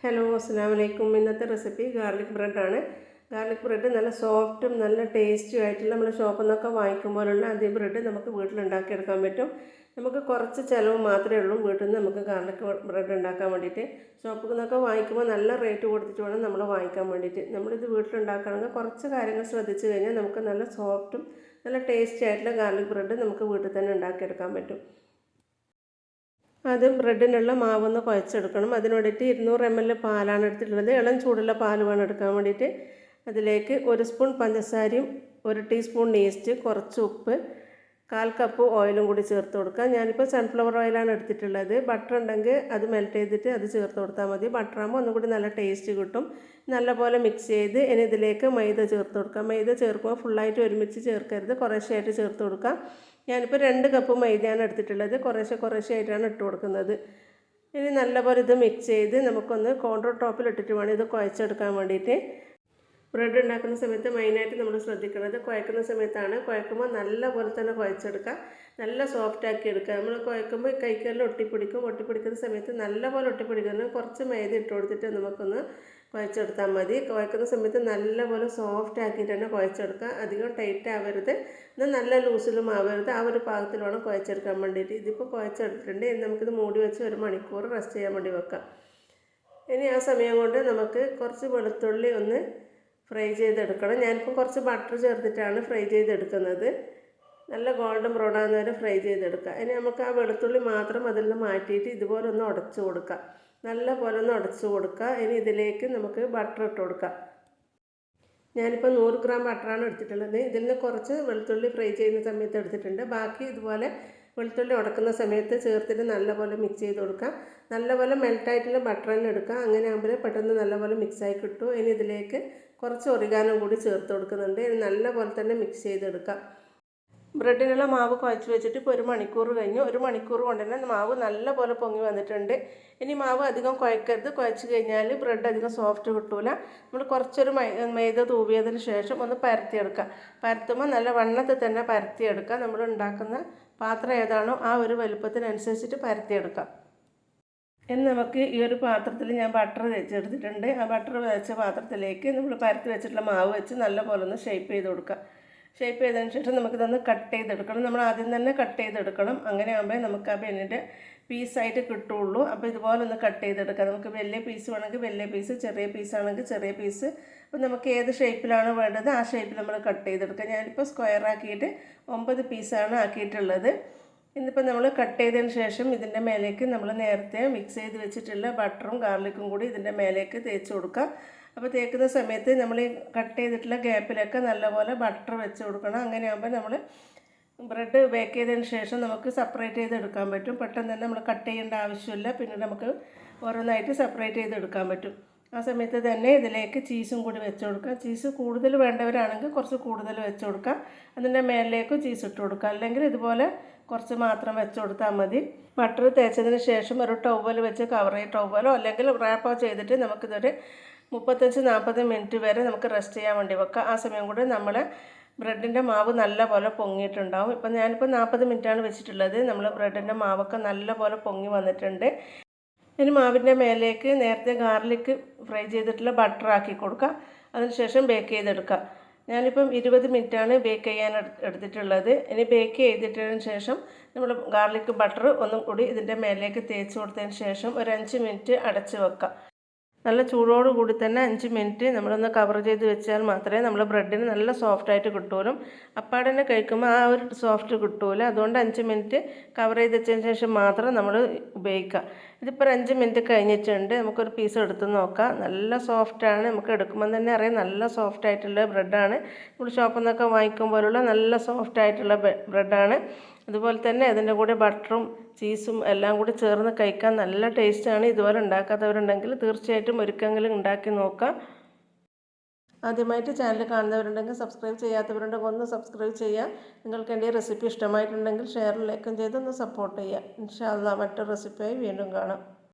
Hello അസ്സലാമലൈക്കും. ഇന്നത്തെ recipe garlic ബ്രെഡാണ്. Garlic bread നല്ല സോഫ്റ്റും നല്ല ടേസ്റ്റും ആയിട്ടുള്ള നമ്മൾ ഷോപ്പിൽ നിന്നൊക്കെ വാങ്ങിക്കുമ്പോഴുള്ള അതേ ബ്രെഡ് നമുക്ക് വീട്ടിലുണ്ടാക്കിയെടുക്കാൻ പറ്റും. നമുക്ക് കുറച്ച് ചിലവ് മാത്രമേ ഉള്ളൂ വീട്ടിൽ നിന്ന് നമുക്ക് ഗാർലിക് ബ്രെഡ് ഉണ്ടാക്കാൻ വേണ്ടിയിട്ട്. ഷോപ്പിൽ നിന്നൊക്കെ വാങ്ങിക്കുമ്പോൾ നല്ല റേറ്റ് കൊടുത്തിട്ട് വേണം നമ്മൾ വാങ്ങിക്കാൻ വേണ്ടിയിട്ട്. നമ്മളിത് വീട്ടിലുണ്ടാക്കുകയാണെങ്കിൽ കുറച്ച് കാര്യങ്ങൾ ശ്രദ്ധിച്ചു കഴിഞ്ഞാൽ നമുക്ക് നല്ല സോഫ്റ്റും നല്ല ടേസ്റ്റി ആയിട്ടുള്ള ഗാർലിക് ബ്രെഡ് നമുക്ക് വീട്ടിൽ തന്നെ ഉണ്ടാക്കിയെടുക്കാൻ പറ്റും. ആദ്യം ബ്രെഡിനുള്ള മാവൊന്ന് കുഴച്ചെടുക്കണം. അതിന് വേണ്ടിയിട്ട് 200 ml പാലാണ് എടുത്തിട്ടുള്ളത്. ഇളം ചൂടുള്ള പാൽ വേണം എടുക്കാൻ വേണ്ടിയിട്ട്. അതിലേക്ക് 1 സ്പൂൺ പഞ്ചസാരയും 1 ടീസ്പൂൺ ഈസ്റ്റ്, കുറച്ച് ഉപ്പ്, 1/4 കപ്പ് ഓയിലും കൂടി ചേർത്ത് കൊടുക്കുക. ഞാനിപ്പോൾ സൺഫ്ലവർ ഓയിലാണ് എടുത്തിട്ടുള്ളത്. ബട്ടർ ഉണ്ടെങ്കിൽ അത് മെൽറ്റ് ചെയ്തിട്ട് അത് ചേർത്ത് കൊടുത്താൽ മതി. ബട്ടറാകുമ്പോൾ ഒന്നും കൂടി നല്ല ടേസ്റ്റ് കിട്ടും. നല്ലപോലെ മിക്സ് ചെയ്ത് ഇനി ഇതിലേക്ക് മൈദ ചേർത്ത് കൊടുക്കാം. മൈദ ചേർക്കുമ്പോൾ ഫുള്ളായിട്ട് ഒരുമിച്ച് ചേർക്കരുത്, കുറേശ്ശെയായിട്ട് ചേർത്ത് കൊടുക്കാം. ഞാനിപ്പോൾ 2 കപ്പ് മൈദയാണ് എടുത്തിട്ടുള്ളത്. കുറേശ്ശെ ആയിട്ടാണ് ഇട്ട് കൊടുക്കുന്നത്. ഇനി നല്ലപോലെ ഇത് മിക്സ് ചെയ്ത് നമുക്കൊന്ന് കൗണ്ടർ ടോപ്പിൽ ഇട്ടിട്ട് വേണം ഇത് കുഴച്ചെടുക്കാൻ വേണ്ടിയിട്ട്. ബ്രെഡ് ഉണ്ടാക്കുന്ന സമയത്ത് മെയിനായിട്ട് നമ്മൾ ശ്രദ്ധിക്കുന്നത് കുഴക്കുന്ന സമയത്താണ്. കുഴക്കുമ്പോൾ നല്ലപോലെ തന്നെ കുഴച്ചെടുക്കുക, നല്ല സോഫ്റ്റാക്കി എടുക്കുക. നമ്മൾ കുഴക്കുമ്പോൾ കൈക്കെല്ലാം ഒട്ടിപ്പിടിക്കുന്ന സമയത്ത് നല്ലപോലെ ഒട്ടിപ്പിടിക്കുന്നത് കുറച്ച് മൈദ ഇട്ട് കൊടുത്തിട്ട് നമുക്കൊന്ന് കുഴച്ചെടുത്താൽ മതി. കുഴക്കുന്ന സമയത്ത് നല്ലപോലെ സോഫ്റ്റ് ആക്കിയിട്ട് തന്നെ കുഴച്ചെടുക്കുക. അധികം ടൈറ്റ് ആവരുത്, എന്നാൽ നല്ല ലൂസിലും ആവരുത്. ആ ഒരു പാകത്തിൽ വേണം കുഴച്ചെടുക്കാൻ വേണ്ടിയിട്ട്. ഇതിപ്പോൾ കുഴച്ചെടുത്തിട്ടുണ്ട്. ഇനി നമുക്കിത് മൂടി വെച്ച് 1 മണിക്കൂർ റെസ്റ്റ് ചെയ്യാൻ വേണ്ടി വെക്കാം. ഇനി ആ സമയം കൊണ്ട് നമുക്ക് കുറച്ച് വെളുത്തുള്ളി ഒന്ന് ഫ്രൈ ചെയ്തെടുക്കണം. ഞാനിപ്പോൾ കുറച്ച് ബട്ടർ ചേർത്തിട്ടാണ് ഫ്രൈ ചെയ്തെടുക്കുന്നത്. നല്ല ഗോൾഡൻ ബ്രൗൺ ആകുന്ന വരെ ഫ്രൈ ചെയ്തെടുക്കുക. ഇനി നമുക്ക് ആ വെളുത്തുള്ളി മാത്രം അതിൽ നിന്ന് മാറ്റിയിട്ട് ഇതുപോലെ ഒന്ന് ഉടച്ചു കൊടുക്കുക. നല്ല പോലെ ഒന്ന് ഉടച്ചു കൊടുക്കുക. ഇനി ഇതിലേക്ക് നമുക്ക് ബട്ടർ ഇട്ട് കൊടുക്കാം. ഞാനിപ്പോൾ 100 ഗ്രാം ബട്ടറാണ് എടുത്തിട്ടുള്ളത്. ഇതിൽ നിന്ന് കുറച്ച് വെളുത്തുള്ളി ഫ്രൈ ചെയ്യുന്ന സമയത്ത് എടുത്തിട്ടുണ്ട്. ബാക്കി ഇതുപോലെ വെളുത്തുള്ളി ഉടക്കുന്ന സമയത്ത് ചേർത്തിട്ട് നല്ലപോലെ മിക്സ് ചെയ്ത് കൊടുക്കുക. നല്ലപോലെ മെൽറ്റായിട്ടുള്ള ബട്ടർ തന്നെ എടുക്കുക. അങ്ങനെ ആകുമ്പോൾ പെട്ടെന്ന് നല്ലപോലെ മിക്സായി കിട്ടും. ഇനി ഇതിലേക്ക് കുറച്ച് ഒറിഗാനോ കൂടി ചേർത്ത് കൊടുക്കുന്നുണ്ട്. ഇനി നല്ലപോലെ തന്നെ മിക്സ് ചെയ്തെടുക്കുക. ബ്രെഡിനുള്ള മാവ് കുഴച്ച് വെച്ചിട്ട് ഇപ്പോൾ 1 മണിക്കൂർ കഴിഞ്ഞു. 1 മണിക്കൂർ കൊണ്ട് തന്നെ മാവ് നല്ലപോലെ പൊങ്ങി വന്നിട്ടുണ്ട്. ഇനി മാവ് അധികം കുഴക്കരുത്. കുഴച്ച് കഴിഞ്ഞാൽ ബ്രെഡ് അധികം സോഫ്റ്റ് കിട്ടില്ല. നമ്മൾ കുറച്ചൊരു മൈദ തൂവിയതിന് ശേഷം ഒന്ന് പരത്തിയെടുക്കുക. പരത്തുമ്പോൾ നല്ല വണ്ണത്തിൽ തന്നെ പരത്തിയെടുക്കുക. നമ്മൾ ഉണ്ടാക്കുന്ന പാത്രം ഏതാണോ ആ ഒരു വലുപ്പത്തിനനുസരിച്ചിട്ട് പരത്തിയെടുക്കാം. ഇനി നമുക്ക് ഈ ഒരു പാത്രത്തിൽ ഞാൻ ബട്ടർ തേച്ചെടുത്തിട്ടുണ്ട്. ആ ബട്ടർ വെച്ച പാത്രത്തിലേക്ക് നമ്മൾ പരത്തി വെച്ചിട്ടുള്ള മാവ് വെച്ച് നല്ലപോലെ ഒന്ന് ഷേപ്പ് ചെയ്ത് കൊടുക്കുക. ഷേപ്പ് ചെയ്തതിന് ശേഷം നമുക്കിതൊന്ന് കട്ട് ചെയ്തെടുക്കണം. നമ്മൾ ആദ്യം തന്നെ കട്ട് ചെയ്തെടുക്കണം. അങ്ങനെ ആകുമ്പോൾ നമുക്ക് ആ ബെന്നിൻ്റെ പീസായിട്ട് കിട്ടുള്ളൂ. അപ്പോൾ ഇതുപോലെ ഒന്ന് കട്ട് ചെയ്തെടുക്കാം. നമുക്ക് വലിയ പീസ് വേണമെങ്കിൽ വലിയ പീസ്, ചെറിയ പീസാണെങ്കിൽ ചെറിയ പീസ്. അപ്പോൾ നമുക്ക് ഏത് ഷേപ്പിലാണ് വേണ്ടത് ആ ഷേപ്പിൽ നമ്മൾ കട്ട് ചെയ്തെടുക്കുക. ഞാനിപ്പോൾ സ്ക്വയർ ആക്കിയിട്ട് 9 പീസാണ് ആക്കിയിട്ടുള്ളത്. ഇന്നിപ്പോൾ നമ്മൾ കട്ട് ചെയ്തതിന് ശേഷം ഇതിൻ്റെ മേലേക്ക് നമ്മൾ നേരത്തെ മിക്സ് ചെയ്ത് വെച്ചിട്ടുള്ള ബട്ടറും ഗാർലിക്കും കൂടി ഇതിൻ്റെ മേലേക്ക് തേച്ച് കൊടുക്കുക. അപ്പോൾ തേക്കുന്ന സമയത്ത് നമ്മൾ ഈ കട്ട് ചെയ്തിട്ടുള്ള ഗ്യാപ്പിലൊക്കെ നല്ലപോലെ ബട്ടർ വെച്ച് കൊടുക്കണം. അങ്ങനെയാകുമ്പോൾ നമ്മൾ ബ്രെഡ് ബേക്ക് ചെയ്തതിന് ശേഷം നമുക്ക് സെപ്പറേറ്റ് ചെയ്തെടുക്കാൻ പറ്റും. പെട്ടെന്ന് തന്നെ നമ്മൾ കട്ട് ചെയ്യേണ്ട ആവശ്യമില്ല. പിന്നെ നമുക്ക് ഓരോന്നായിട്ട് സെപ്പറേറ്റ് ചെയ്തെടുക്കാൻ പറ്റും. ആ സമയത്ത് തന്നെ ഇതിലേക്ക് ചീസും കൂടി വെച്ച് കൊടുക്കുക. ചീസ് കൂടുതൽ വേണ്ടവരാണെങ്കിൽ കുറച്ച് കൂടുതൽ വെച്ച് കൊടുക്കുക. അതിൻ്റെ മേലിലേക്ക് ചീസ് ഇട്ട് കൊടുക്കുക. അല്ലെങ്കിൽ ഇതുപോലെ കുറച്ച് മാത്രം വെച്ച് കൊടുത്താൽ മതി. ബട്ടർ തേച്ചതിന് ശേഷം ഒരു ടവൽ വെച്ച് കവർ ചെയ്ത് ടവലോ അല്ലെങ്കിൽ റാപ്പോ ചെയ്തിട്ട് നമുക്കിതൊരു 35-40 മിനിറ്റ് വരെ നമുക്ക് റെസ്റ്റ് ചെയ്യാൻ വേണ്ടി വെക്കാം. ആ സമയം കൂടി നമ്മൾ ബ്രെഡിൻ്റെ മാവ് നല്ലപോലെ പൊങ്ങിയിട്ടുണ്ടാവും. ഇപ്പം ഞാനിപ്പോൾ 40 മിനിറ്റാണ് വെച്ചിട്ടുള്ളത്. നമ്മൾ ബ്രെഡിൻ്റെ മാവൊക്കെ നല്ലപോലെ പൊങ്ങി വന്നിട്ടുണ്ട്. ഇനി മാവിൻ്റെ മേലേക്ക് നേരത്തെ ഗാർലിക് ഫ്രൈ ചെയ്തിട്ടുള്ള ബട്ടർ ആക്കി കൊടുക്കുക. അതിനുശേഷം ബേക്ക് ചെയ്തെടുക്കുക. ഞാനിപ്പം 20 മിനിറ്റാണ് ബേക്ക് ചെയ്യാൻ എടുത്തിട്ടുള്ളത്. ഇനി ബേക്ക് ചെയ്തിട്ടതിന് ശേഷം നമ്മൾ ഗാർലിക് ബട്ടർ ഒന്നും കൂടി ഇതിൻ്റെ മേലേക്ക് തേച്ച് കൊടുത്തതിന് ശേഷം ഒരു 5 മിനിറ്റ് അടച്ച് വെക്കുക. നല്ല ചൂടോട് കൂടി തന്നെ 5 മിനിറ്റ് നമ്മളൊന്ന് കവർ ചെയ്ത് വെച്ചാൽ മാത്രമേ നമ്മൾ ബ്രെഡിന് നല്ല സോഫ്റ്റായിട്ട് കിട്ടുള്ളൂ. അപ്പാടെ തന്നെ കഴിക്കുമ്പോൾ ആ ഒരു സോഫ്റ്റ് കിട്ടൂല. അതുകൊണ്ട് 5 മിനിറ്റ് കവർ ചെയ്ത് വെച്ചതിന് ശേഷം മാത്രം നമ്മൾ ഉപയോഗിക്കുക. ഇതിപ്പോൾ 5 മിനിറ്റ് കഴിഞ്ഞിട്ടുണ്ട്. നമുക്കൊരു പീസ് എടുത്ത് നോക്കാം. നല്ല സോഫ്റ്റാണ്. നമുക്ക് എടുക്കുമ്പോൾ തന്നെ അറിയാം നല്ല സോഫ്റ്റായിട്ടുള്ള ബ്രെഡാണ്. നമ്മൾ ഷോപ്പിൽ നിന്നൊക്കെ വാങ്ങിക്കുമ്പോഴുള്ള നല്ല സോഫ്റ്റായിട്ടുള്ള ബ്രെഡാണ്. അതുപോലെ തന്നെ അതിൻ്റെ കൂടെ ബട്ടറും ചീസും എല്ലാം കൂടി ചേർന്ന് കഴിക്കാൻ നല്ല ടേസ്റ്റാണ്. ഇതുപോലെ ഉണ്ടാക്കാത്തവരുണ്ടെങ്കിൽ തീർച്ചയായിട്ടും ഒരിക്കലെങ്കിലും ഉണ്ടാക്കി നോക്കാം. ആദ്യമായിട്ട് ചാനൽ കാണുന്നവരുണ്ടെങ്കിൽ സബ്സ്ക്രൈബ് ചെയ്യാത്തവരുണ്ടെങ്കിൽ ഒന്ന് സബ്സ്ക്രൈബ് ചെയ്യുക. നിങ്ങൾക്ക് എൻ്റെ റെസിപ്പി ഇഷ്ടമായിട്ടുണ്ടെങ്കിൽ ഷെയറിലേക്കും ചെയ്ത് ഒന്ന് സപ്പോർട്ട് ചെയ്യുക. ഇൻഷാ അല്ലാഹ് മറ്റൊരു റെസിപ്പിയായി വീണ്ടും കാണാം.